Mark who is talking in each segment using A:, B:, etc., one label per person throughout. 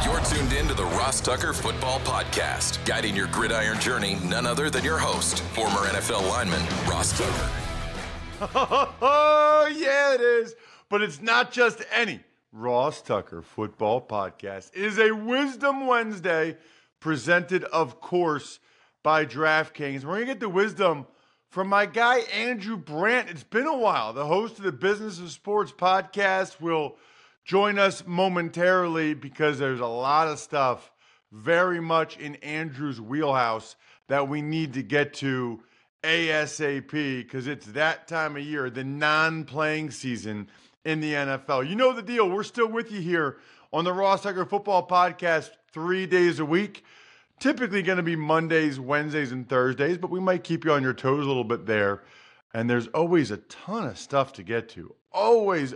A: You're tuned in to the Ross Tucker Football Podcast, guiding your gridiron journey, none other than your host, former NFL lineman, Ross Tucker.
B: Oh, yeah, it is. But it's not just any Ross Tucker Football Podcast. It is a Wisdom Wednesday presented, of course, by DraftKings. We're going to get the wisdom from my guy, Andrew Brandt. It's been a while. The host of the Business of Sports podcast will join us momentarily because there's a lot of stuff very much in Andrew's wheelhouse that we need to get to ASAP because it's that time of year, the non-playing season in the NFL. You know the deal. We're still with you here on the Ross Tucker Football Podcast 3 days a week. Typically going to be Mondays, Wednesdays, and Thursdays, but we might keep you on your toes a little bit there. And there's always a ton of stuff to get to. Always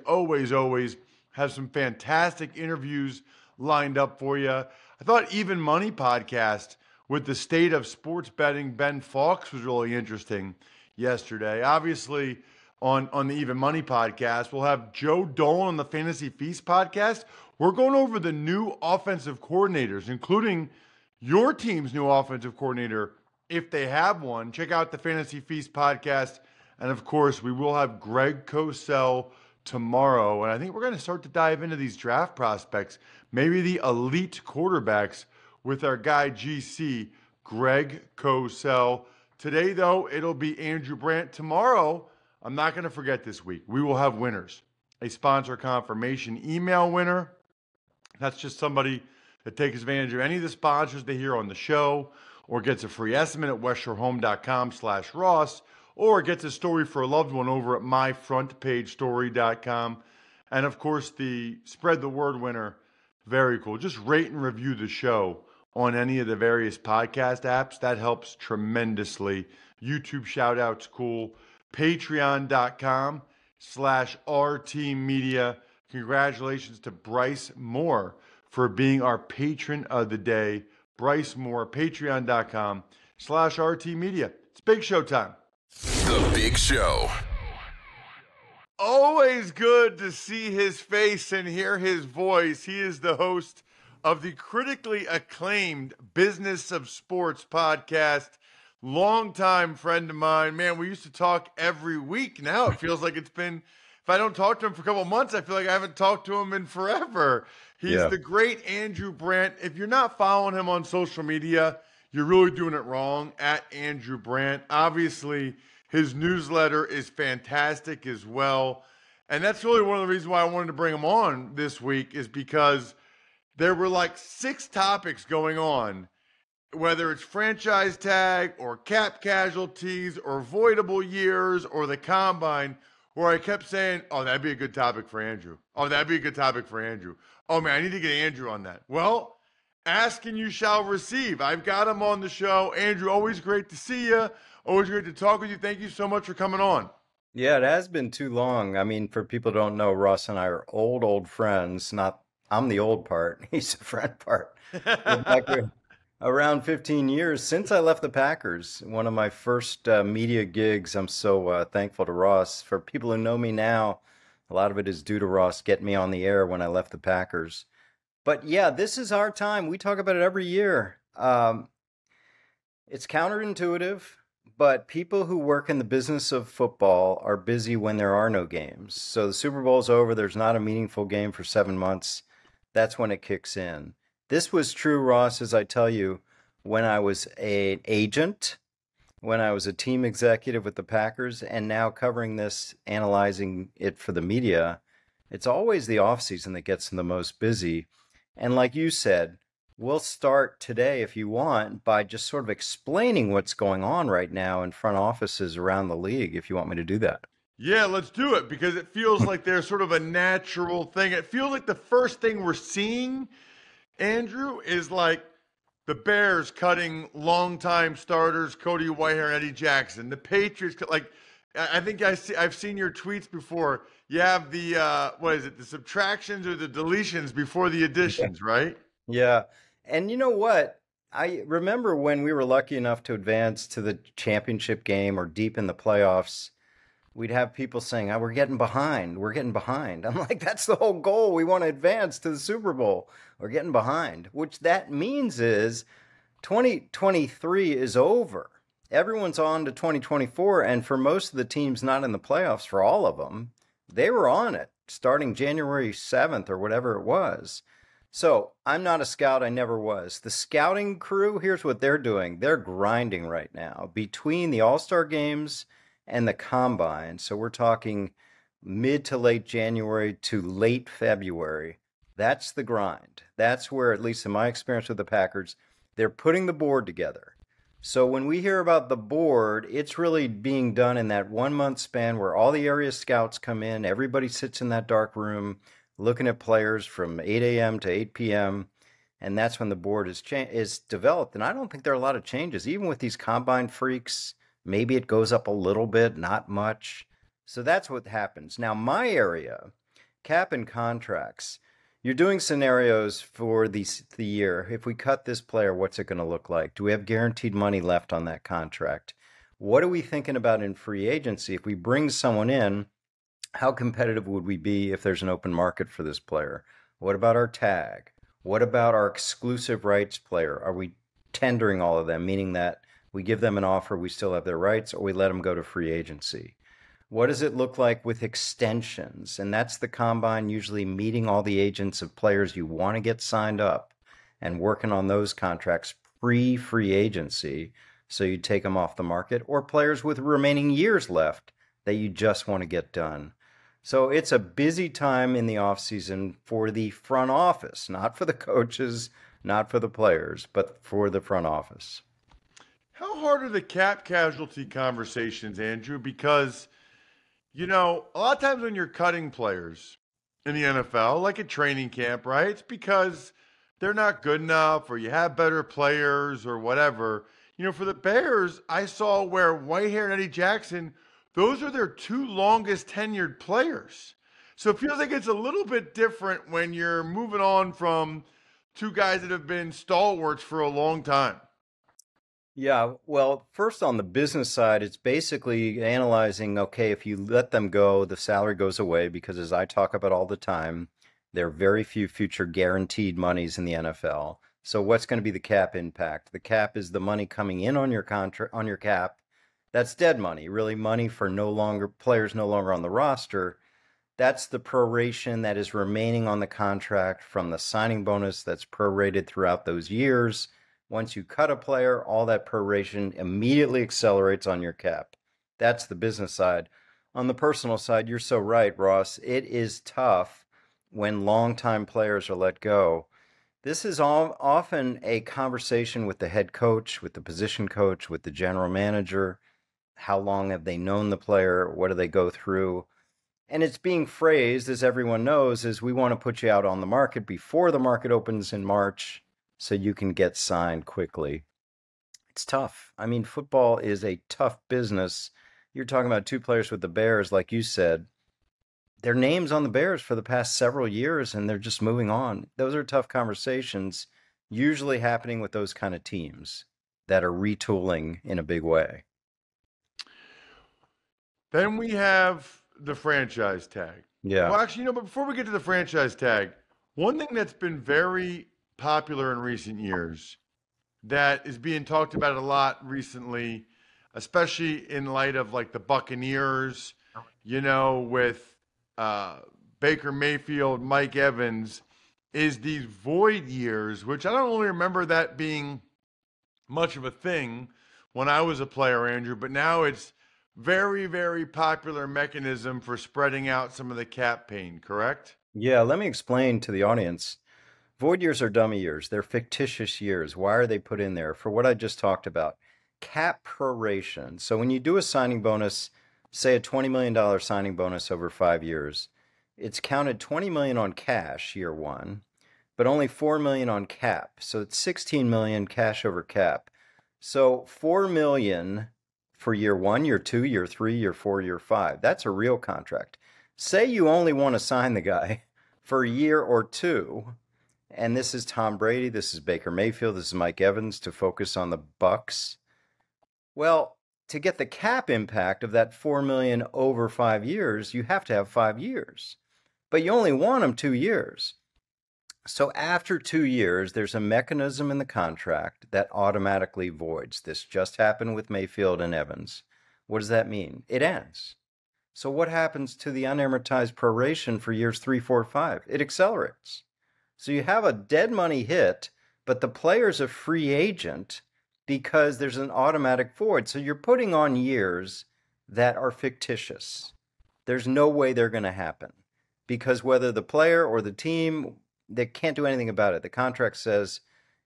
B: have some fantastic interviews lined up for you. I thought Even Money podcast with the state of sports betting, Ben Fawkes, was really interesting yesterday. Obviously, on the Even Money podcast, we'll have Joe Dolan on the Fantasy Feast podcast. We're going over the new offensive coordinators, including your team's new offensive coordinator, if they have one. Check out the Fantasy Feast podcast. And, of course, we will have Greg Cosell tomorrow. And I think we're going to start to dive into these draft prospects, maybe the elite quarterbacks, with our guy GC, Greg Cosell. Today, though, it'll be Andrew Brandt. Tomorrow, I'm not going to forget this week, we will have winners. A sponsor confirmation email winner. That's just somebody that takes advantage of any of the sponsors they hear on the show, or gets a free estimate at westsshorehome.com/Ross, or gets a story for a loved one over at myfrontpagestory.com. And of course, the Spread the Word winner, very cool. Just rate and review the show on any of the various podcast apps. That helps tremendously. YouTube shout outs, cool. Patreon.com/RTmedia. Congratulations to Bryce Moore for being our patron of the day. Bryce Moore, patreon.com/RTmedia. It's Big Show time.
A: The Big Show.
B: Always good to see his face and hear his voice. He is the host of the critically acclaimed Business of Sports podcast. Longtime friend of mine. Man, we used to talk every week. Now it feels like it's been, if I don't talk to him for a couple of months, I feel like I haven't talked to him in forever. He's the great Andrew Brandt. If you're not following him on social media, you're really doing it wrong, at Andrew Brandt. Obviously, his newsletter is fantastic as well. And that's really one of the reasons why I wanted to bring him on this week, is because there were like 6 topics going on, whether it's franchise tag or cap casualties or voidable years or the combine, where I kept saying, oh, that'd be a good topic for Andrew. Oh, that'd be a good topic for Andrew. Oh, man, I need to get Andrew on that. Well, ask and you shall receive. I've got him on the show. Andrew, always great to see you. Always great to talk with you. Thank you so much for coming on.
C: Yeah, it has been too long. I mean, for people who don't know, Ross and I are old friends. Not, I'm the old part. He's the friend part. Around 15 years since I left the Packers. One of my first media gigs. I'm so thankful to Ross. For people who know me now, a lot of it is due to Ross getting me on the air when I left the Packers. But yeah, this is our time. We talk about it every year. It's counterintuitive, but people who work in the business of football are busy when there are no games. So the Super Bowl's over. There's not a meaningful game for 7 months. That's when it kicks in. This was true, Ross, as I tell you, when I was an agent, when I was a team executive with the Packers, and now covering this, analyzing it for the media. It's always the offseason that gets them the most busy. And like you said, we'll start today, if you want, by just sort of explaining what's going on right now in front offices around the league, if you want me to do that.
B: Yeah, let's do it, because it feels like there's sort of a natural thing. It feels like the first thing we're seeing, Andrew, is like the Bears cutting longtime starters Cody Whitehair and Eddie Jackson. The Patriots, like, I think I've seen your tweets before. You have the, the subtractions or the deletions before the additions, right?
C: Yeah. And you know what? I remember when we were lucky enough to advance to the championship game or deep in the playoffs, we'd have people saying, oh, we're getting behind. We're getting behind. I'm like, that's the whole goal. We want to advance to the Super Bowl. or getting behind, which that means is 2023 is over. Everyone's on to 2024, and for most of the teams not in the playoffs, for all of them, they were on it starting January 7th or whatever it was. So I'm not a scout. I never was. The scouting crew, here's what they're doing. They're grinding right now between the All-Star games and the Combine. So we're talking mid to late January to late February. That's the grind. That's where, at least in my experience with the Packers, they're putting the board together. So when we hear about the board, it's really being done in that 1 month span where all the area scouts come in. Everybody sits in that dark room looking at players from 8 a.m. to 8 p.m. And that's when the board is developed. And I don't think there are a lot of changes. Even with these combine freaks, maybe it goes up a little bit, not much. So that's what happens. Now, my area, cap and contracts, you're doing scenarios for the year. If we cut this player, what's it going to look like? Do we have guaranteed money left on that contract? What are we thinking about in free agency? If we bring someone in, how competitive would we be if there's an open market for this player? What about our tag? What about our exclusive rights player? Are we tendering all of them, meaning that we give them an offer, we still have their rights, or we let them go to free agency? What does it look like with extensions? And that's the combine, usually meeting all the agents of players you want to get signed up and working on those contracts pre-free agency so you take them off the market, or players with remaining years left that you just want to get done. So it's a busy time in the offseason for the front office, not for the coaches, not for the players, but for the front office.
B: How hard are the cap casualty conversations, Andrew? Because a lot of times when you're cutting players in the NFL, like at training camp, right? It's because they're not good enough or you have better players or whatever. For the Bears, I saw where Whitehair and Eddie Jackson, those are their two longest tenured players. So it feels like it's a little bit different when you're moving on from two guys that have been stalwarts for a long time.
C: Yeah, well, first on the business side, it's basically analyzing, okay, if you let them go, the salary goes away because as I talk about all the time, there are very few future guaranteed monies in the NFL. So what's going to be the cap impact? The cap is the money coming in on your contract, on your cap. That's dead money, really money for players no longer on the roster. That's the proration that is remaining on the contract from the signing bonus that's prorated throughout those years. Once you cut a player, all that proration immediately accelerates on your cap. That's the business side. On the personal side, you're so right, Ross. It is tough when longtime players are let go. This is often a conversation with the head coach, with the position coach, with the general manager. How long have they known the player? What do they go through? And it's being phrased, as everyone knows, as we want to put you out on the market before the market opens in March, so you can get signed quickly. It's tough. I mean, football is a tough business. You're talking about two players with the Bears, like you said. Their names on the Bears for the past several years, and they're just moving on. Those are tough conversations, usually happening with those kind of teams that are retooling in a big way.
B: Then we have the franchise tag.
C: Yeah.
B: Well, actually, but before we get to the franchise tag, one thing that's been very popular in recent years that is being talked about a lot recently, especially in light of like the Buccaneers, with Baker Mayfield, Mike Evans, is these void years, which I don't really remember that being much of a thing when I was a player, Andrew, but now it's very, very popular mechanism for spreading out some of the cap pain, correct?
C: Yeah, let me explain to the audience. Void years are dummy years. They're fictitious years. Why are they put in there? For what I just talked about. Cap proration. So when you do a signing bonus, say a $20 million signing bonus over 5 years, it's counted $20 million on cash year one, but only $4 million on cap. So it's $16 million cash over cap. So $4 million for year one, year two, year three, year four, year five. That's a real contract. Say you only want to sign the guy for a year or two, and this is Tom Brady, this is Baker Mayfield, this is Mike Evans, to focus on the Bucks. Well, to get the cap impact of that $4 million over 5 years, you have to have 5 years. But you only want them 2 years. So after 2 years, there's a mechanism in the contract that automatically voids. This just happened with Mayfield and Evans. What does that mean? It ends. So what happens to the unamortized proration for years 3, 4, 5? It accelerates. So you have a dead money hit, but the player's a free agent because there's an automatic void. So you're putting on years that are fictitious. There's no way they're going to happen because whether the player or the team, they can't do anything about it. The contract says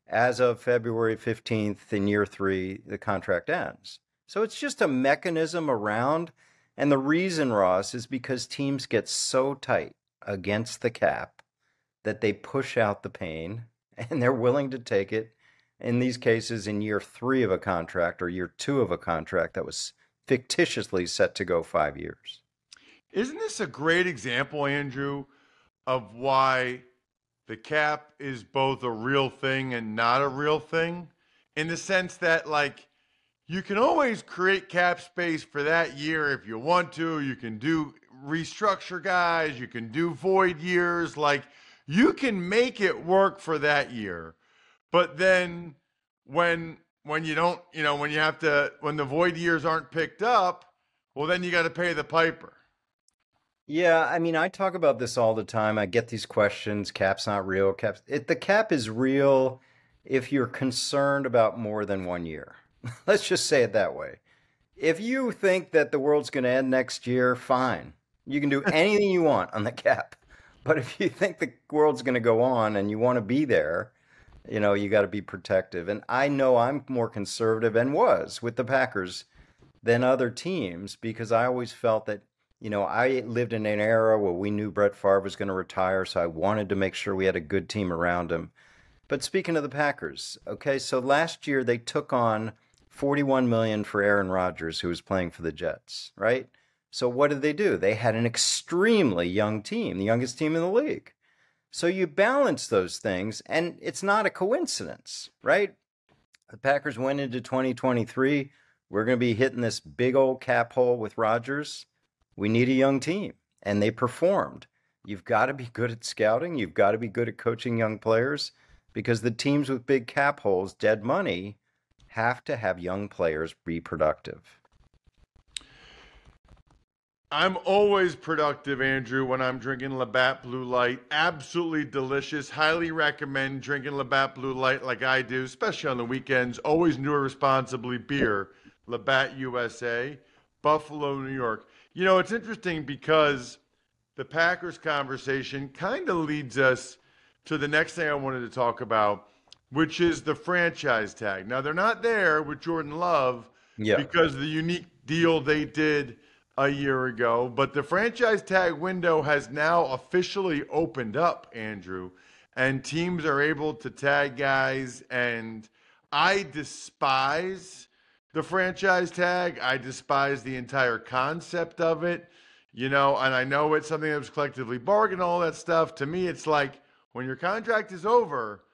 C: as of February 15th in year 3, the contract ends. So it's just a mechanism around. And the reason, Ross, is because teams get so tight against the cap that they push out the pain and they're willing to take it in these cases in year 3 of a contract or year 2 of a contract that was fictitiously set to go 5 years.
B: Isn't this a great example, Andrew, of why the cap is both a real thing and not a real thing? In the sense that, like, you can always create cap space for that year if you want to. You can do restructure guys. You can do void years. Like, you can make it work for that year. But then when you don't, when you have to, when the void years aren't picked up, well, then you got to pay the piper.
C: Yeah, I mean, I talk about this all the time. I get these questions. Cap's not real. The cap is real if you're concerned about more than 1 year. Let's just say it that way. If you think that the world's going to end next year, fine. You can do anything you want on the cap. But if you think the world's going to go on and you want to be there, you got to be protective. And I know I'm more conservative and was with the Packers than other teams because I always felt that, I lived in an era where we knew Brett Favre was going to retire, so I wanted to make sure we had a good team around him. But speaking of the Packers, okay, so last year they took on $41 million for Aaron Rodgers, who was playing for the Jets, right? So what did they do? They had an extremely young team, the youngest team in the league. So you balance those things, and it's not a coincidence, right? The Packers went into 2023. We're going to be hitting this big old cap hole with Rodgers. We need a young team, and they performed. You've got to be good at scouting. You've got to be good at coaching young players because the teams with big cap holes, dead money, have to have young players be productive.
B: I'm always productive, Andrew, when I'm drinking Labatt Blue Light. Absolutely delicious. Highly recommend drinking Labatt Blue Light like I do, especially on the weekends. Always new or responsibly beer. Labatt USA, Buffalo, New York. It's interesting because the Packers conversation kind of leads us to the next thing I wanted to talk about, which is the franchise tag. Now, they're not there with Jordan Love because of the unique deal they did a year ago, but the franchise tag window has now officially opened up, Andrew, and teams are able to tag guys, and I despise the franchise tag. I despise the entire concept of it, and I know it's something that was collectively bargained, all that stuff. To me, it's like when your contract is over,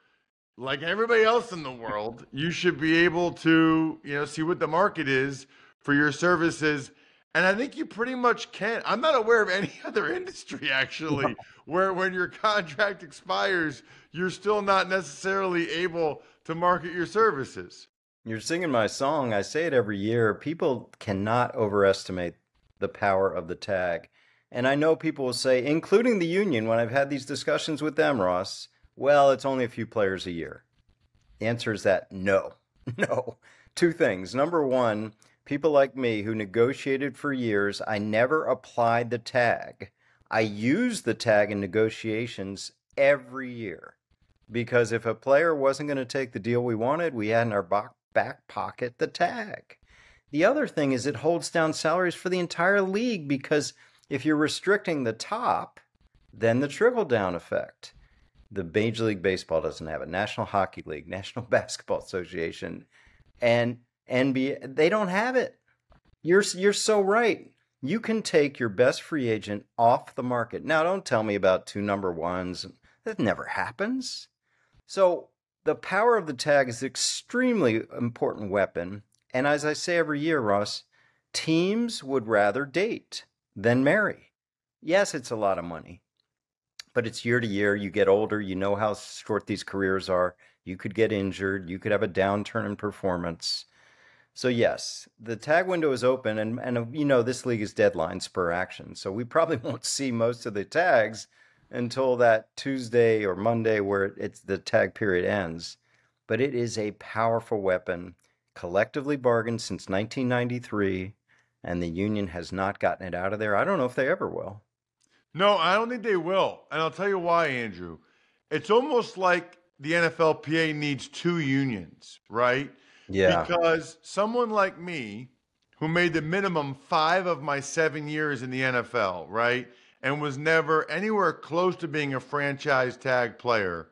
B: like everybody else in the world, you should be able to, see what the market is for your services. And I think you pretty much can. I'm not aware of any other industry, actually, where when your contract expires, you're still not necessarily able to market your services.
C: You're singing my song. I say it every year. People cannot overestimate the power of the tag. And I know people will say, including the union, when I've had these discussions with them, Ross, well, it's only a few players a year. The answer is that no. Two things. Number one, people like me who negotiated for years, I never applied the tag. I used the tag in negotiations every year because if a player wasn't going to take the deal we wanted, we had in our back pocket the tag. The other thing is it holds down salaries for the entire league because if you're restricting the top, then the trickle-down effect. The Major League Baseball doesn't have it. National Hockey League, National Basketball Association, and NBA, they don't have it. You're so right. You can take your best free agent off the market. Now, don't tell me about 2 number ones. That never happens. So the power of the tag is an extremely important weapon. And as I say every year, Ross, teams would rather date than marry. Yes, it's a lot of money. but it's year to year. You get older, you know how short these careers are. You could get injured, you could have a downturn in performance. So yes, the tag window is open, and this league is deadline spur action. So we probably won't see most of the tags until that Tuesday or Monday where it's the tag period ends. But it is a powerful weapon, collectively bargained since 1993, and the union has not gotten it out of there. I don't know if they ever will.
B: No, I don't think they will. And I'll tell you why, Andrew. It's almost like the NFLPA needs two unions, right?
C: Yeah.
B: Because someone like me, who made the minimum 5 of my 7 years in the NFL, right? And was never anywhere close to being a franchise tag player,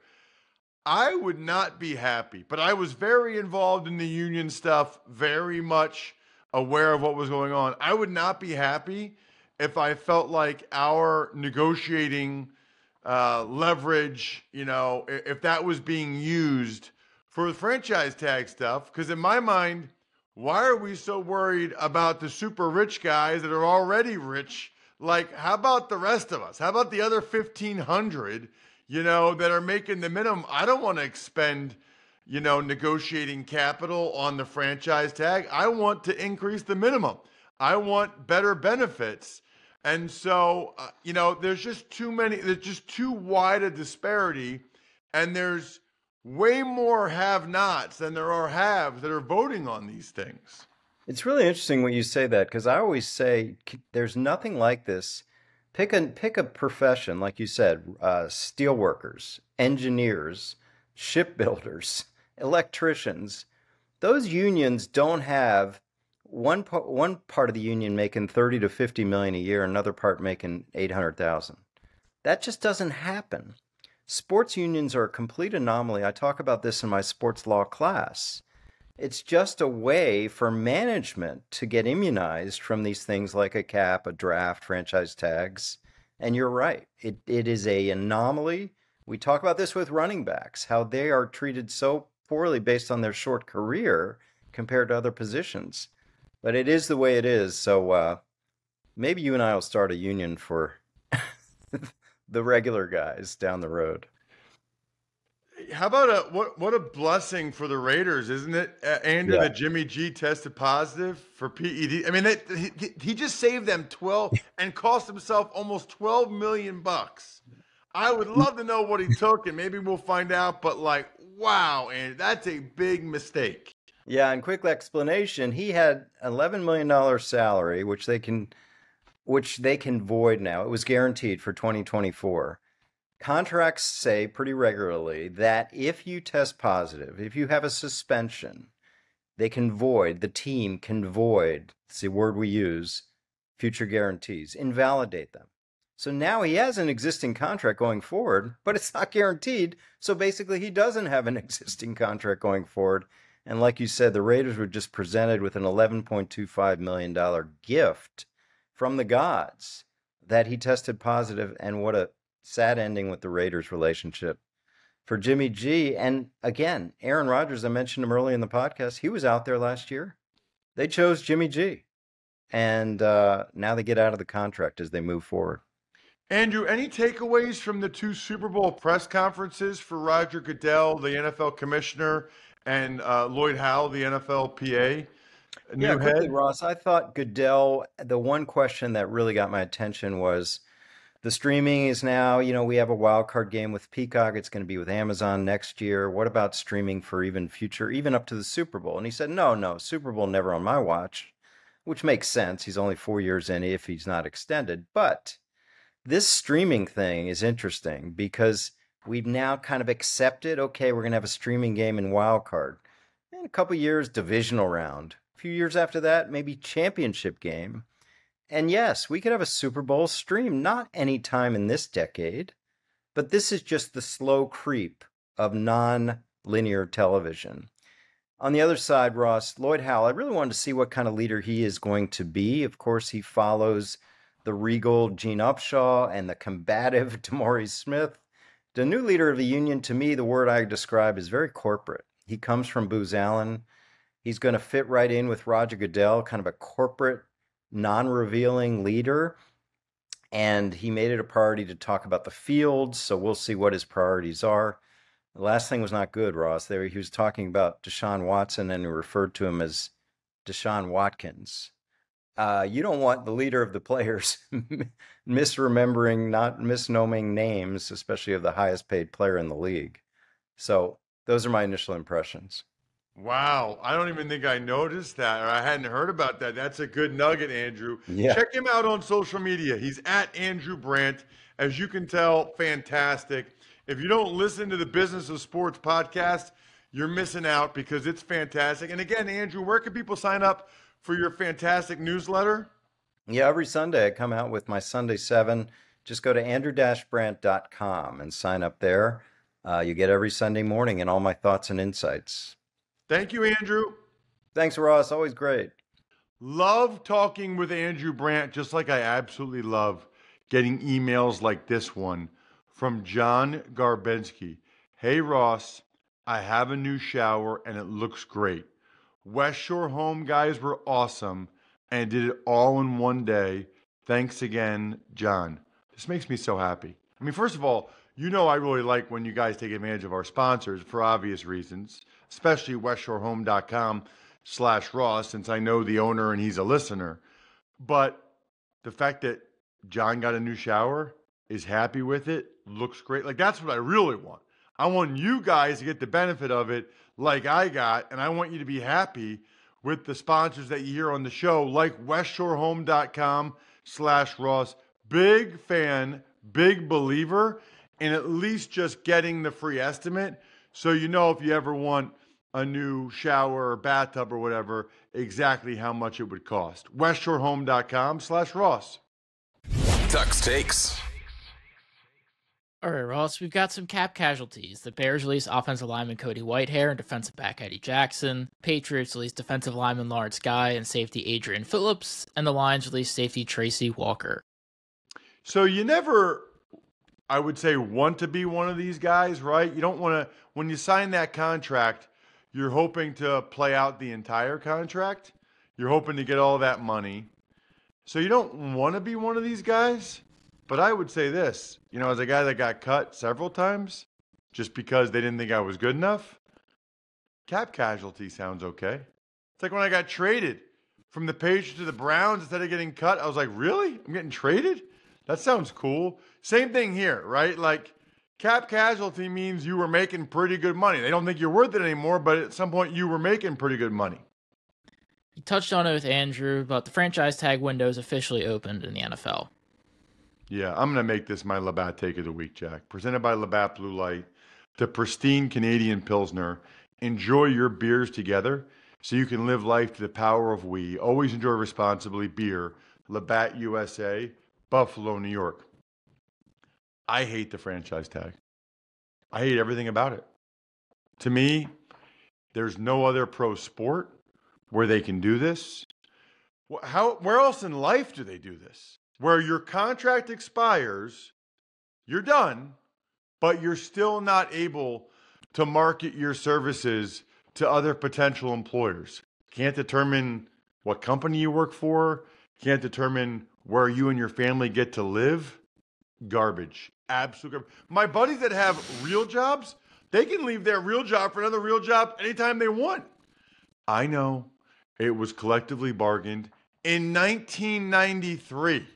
B: I would not be happy. But I was very involved in the union stuff, very much aware of what was going on. I would not be happy if I felt like our negotiating leverage, if that was being used for the franchise tag stuff. Because in my mind, why are we so worried about the super rich guys that are already rich? Like, how about the rest of us? How about the other 1,500, that are making the minimum? I don't want to expend, negotiating capital on the franchise tag. I want to increase the minimum. I want better benefits. And so, there's just too wide a disparity, and there's way more have-nots than there are haves that are voting on these things.
C: It's really interesting when you say that, because I always say there's nothing like this. Pick a profession, like you said, steel workers, engineers, shipbuilders, electricians. Those unions don't have one part of the union making 30 to 50 million a year, another part making 800,000. That just doesn't happen. Sports unions are a complete anomaly. I talk about this in my sports law class. It's just a way for management to get immunized from these things like a cap, a draft, franchise tags. And you're right. It is an anomaly. We talk about this with running backs, how they are treated so poorly based on their short career compared to other positions. But it is the way it is. So maybe you and I will start a union for the regular guys down the road.
B: How about what a blessing for the Raiders, isn't it, Andrew, that Jimmy G tested positive for PED? I mean, he just saved them 12 and cost himself almost $12 million. I would love to know what he took, and maybe we'll find out. But wow, and that's a big mistake.
C: Yeah, and quick explanation: he had $11 million salary, which they can void now. It was guaranteed for 2024. Contracts say pretty regularly that if you test positive, if you have a suspension, the team can void, it's the word we use, future guarantees, invalidate them. So now he has an existing contract going forward, but it's not guaranteed. So basically he doesn't have an existing contract going forward. And like you said, the Raiders were just presented with an $11.25 million gift from the gods that he tested positive, and what a sad ending with the Raiders relationship for Jimmy G. And again, Aaron Rodgers, I mentioned him early in the podcast. He was out there last year. They chose Jimmy G. And now they get out of the contract as they move forward.
B: Andrew, any takeaways from the 2 Super Bowl press conferences for Roger Goodell, the NFL commissioner, and Lloyd Howell, the NFLPA?
C: Yeah, quickly, Ross. I thought Goodell, the one question that really got my attention was the streaming is now, we have a wild card game with Peacock. It's going to be with Amazon next year. What about streaming for even up to the Super Bowl? And he said, no, Super Bowl never on my watch, which makes sense. He's only 4 years in if he's not extended. But this streaming thing is interesting because we've now kind of accepted, okay, we're going to have a streaming game in wild card. In a couple years, divisional round. A few years after that, maybe championship game. And yes, we could have a Super Bowl stream, not any time in this decade, but this is just the slow creep of non-linear television. On the other side, Ross, Lloyd Howell, I really wanted to see what kind of leader he is going to be. Of course, he follows the regal Gene Upshaw and the combative DeMaurice Smith. The new leader of the union, to me, the word I describe is very corporate. He comes from Booz Allen. He's going to fit right in with Roger Goodell, kind of a corporate, non-revealing leader. And he made it a priority to talk about the field, so we'll see what his priorities are. The last thing was not good, Ross. There he was talking about Deshaun Watson and he referred to him as Deshaun Watkins. You don't want the leader of the players misremembering, not misnoming names, especially of the highest paid player in the league. So those are my initial impressions.
B: Wow, I don't even think I noticed that, or I hadn't heard about that. That's a good nugget, Andrew.
C: Yeah.
B: Check him out on social media. He's at Andrew Brandt. As you can tell, fantastic. If you don't listen to the Business of Sports podcast, you're missing out because it's fantastic. And again, Andrew, where can people sign up for your fantastic newsletter?
C: Yeah, every Sunday I come out with my Sunday 7. Just go to andrew-brandt.com and sign up there. You get every Sunday morning and all my thoughts and insights.
B: Thank you, Andrew.
C: Thanks, Ross. Always great.
B: Love talking with Andrew Brandt, just like I absolutely love getting emails like this one from John Garbensky. Hey, Ross, I have a new shower and it looks great. West Shore Home guys were awesome and did it all in one day. Thanks again, John. This makes me so happy. I mean, first of all, you know I really like when you guys take advantage of our sponsors for obvious reasons, especially westshorehome.com/Ross, since I know the owner and he's a listener. But the fact that John got a new shower, is happy with it, looks great. Like, that's what I really want. I want you guys to get the benefit of it like I got, and I want you to be happy with the sponsors that you hear on the show, like westshorehome.com/Ross. Big fan, big believer in at least just getting the free estimate. So you know if you ever want a new shower or bathtub or whatever, exactly how much it would cost. westshorehome.com/Ross.
A: Tuck's Takes.
D: All right, Ross, we've got some cap casualties. The Bears released offensive lineman Cody Whitehair and defensive back Eddie Jackson. Patriots released defensive lineman Lawrence Guy and safety Adrian Phillips. And the Lions released safety Tracy Walker.
B: So you never, I would say, want to be one of these guys, right? You don't want to, when you sign that contract, you're hoping to play out the entire contract. You're hoping to get all that money. So you don't want to be one of these guys. But I would say this, you know, as a guy that got cut several times just because they didn't think I was good enough, cap casualty sounds okay. It's like when I got traded from the Patriots to the Browns instead of getting cut. I was like, really? I'm getting traded? That sounds cool. Same thing here, right? Like, cap casualty means you were making pretty good money. They don't think you're worth it anymore, but at some point you were making pretty good money.
D: You touched on it with Andrew, but the franchise tag window is officially opened in the NFL.
B: Yeah, I'm going to make this my Labatt Take of the Week, Jack. Presented by Labatt Blue Light, the pristine Canadian Pilsner. Enjoy your beers together so you can live life to the power of we. Always enjoy responsibly. Beer, Labatt USA, Buffalo, New York. I hate the franchise tag. I hate everything about it. To me, there's no other pro sport where they can do this. Where else in life do they do this? Where your contract expires, you're done, but you're still not able to market your services to other potential employers. Can't determine what company you work for, can't determine where you and your family get to live. Garbage. Absolute garbage. My buddies that have real jobs, they can leave their real job for another real job anytime they want. I know it was collectively bargained in 1993.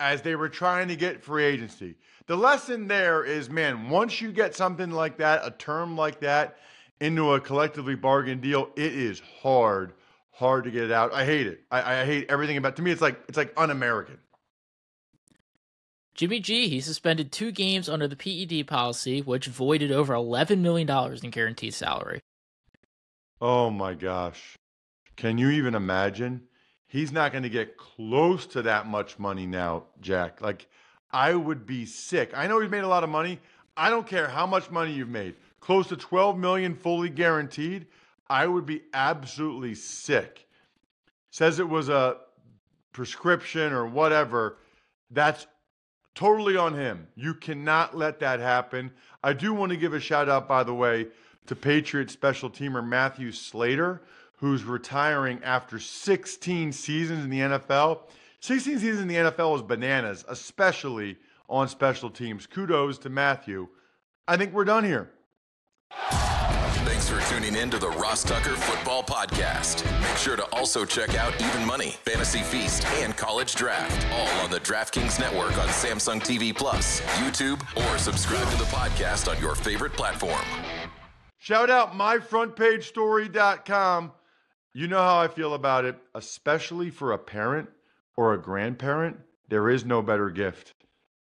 B: As they were trying to get free agency. The lesson there is, man, once you get something like that, a term like that, into a collectively bargained deal, it is hard to get it out. I hate it. I hate everything about it. To me, it's like un-American.
D: Jimmy G, he suspended 2 games under the PED policy, which voided over $11 million in guaranteed salary.
B: Oh my gosh. Can you even imagine? He's not going to get close to that much money now, Jack. Like, I would be sick. I know he's made a lot of money. I don't care how much money you've made. Close to $12 million fully guaranteed. I would be absolutely sick. Says it was a prescription or whatever. That's totally on him. You cannot let that happen. I do want to give a shout out, by the way, to Patriots special teamer Matthew Slater, who's retiring after 16 seasons in the NFL. 16 seasons in the NFL is bananas, especially on special teams. Kudos to Matthew. I think we're done here.
A: Thanks for tuning in to the Ross Tucker Football Podcast. Make sure to also check out Even Money, Fantasy Feast, and College Draft, all on the DraftKings Network on Samsung TV Plus, YouTube, or subscribe to the podcast on your favorite platform.
B: Shout out myfrontpagestory.com. You know how I feel about it, especially for a parent or a grandparent. There is no better gift.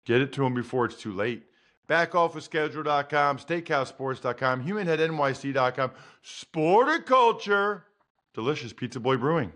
B: Get it to them before it's too late. BackOfficeSchedule.com, SteakhouseSports.com, HumanHeadNYC.com, Sporticulture, Delicious Pizza Boy Brewing.